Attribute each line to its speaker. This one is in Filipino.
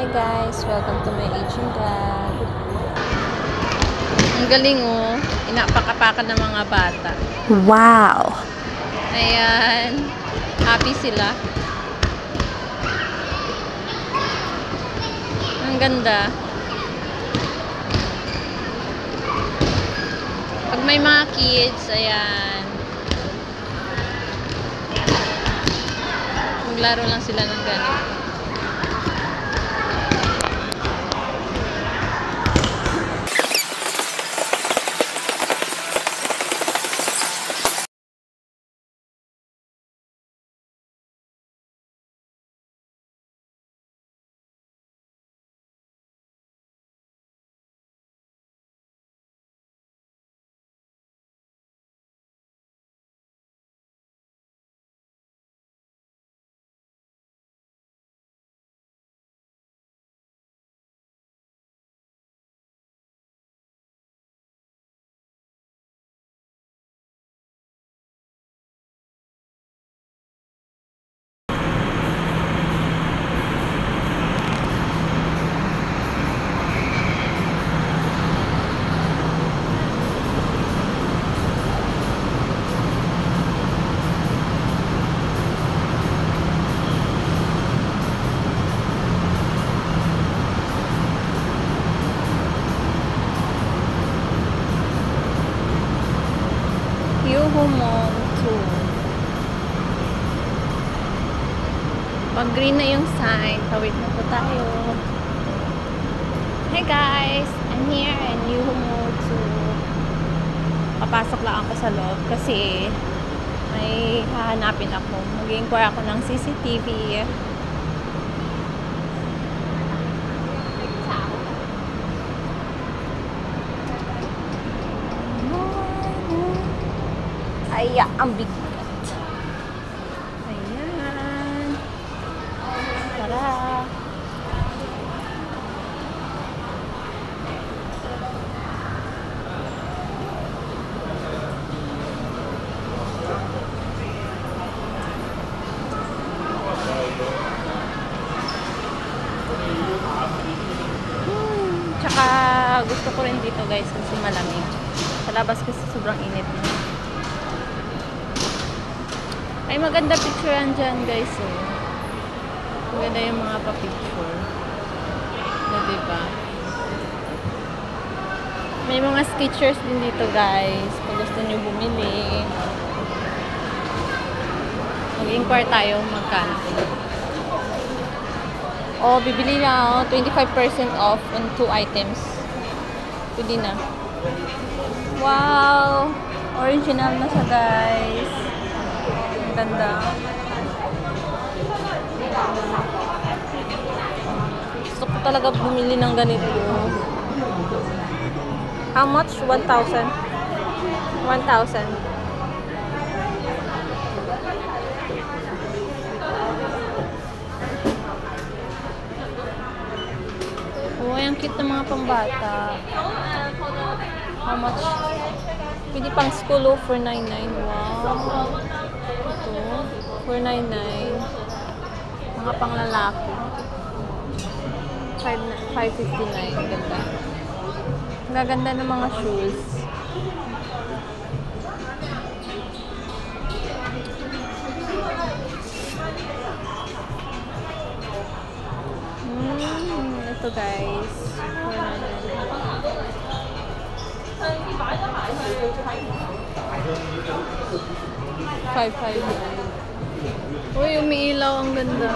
Speaker 1: Hi guys, welcome to my aging vlog. Ang galing oh, inapakapakan ng mga bata.
Speaker 2: Wow!
Speaker 1: Ayan, happy sila. Ang ganda. Pag may mga kids, ayan, maglaro lang sila ng ganito. Yuhu Mall 2. Pag green na yung sign, tawid na po tayo. Hey guys! I'm here in Yuhu Mall 2. Papasok lang ako sa loob kasi may hahanapin ako. Mag-inquire ako ng CCTV. Ay, ang bigat. Ayan. Tara. Tsaka gusto ko rin dito guys kasi malamig. Sa labas kasi sobrang init na. Ay, maganda picturean dyan guys oh. Maganda yung mga pa-picture. So, diba? May mga sketchers din dito guys. Kung gusto nyo bumili. Mag-inquire tayo magkano. Oh, bibili na ako. 25% off on 2 items. Pwede na. Wow! Original na siya guys. Ganda. Gusto ko talaga bumili ng ganito. How much? 1,000. 1,000. Oh, ang cute ng mga pambata. How much? Pwede pang school oh, for 99. Wow. 499. Mga panglalaki. 559. Ganda. Gaganda ng mga shoes. Ito guys. 559. Uy, umiilaw, ang ganda.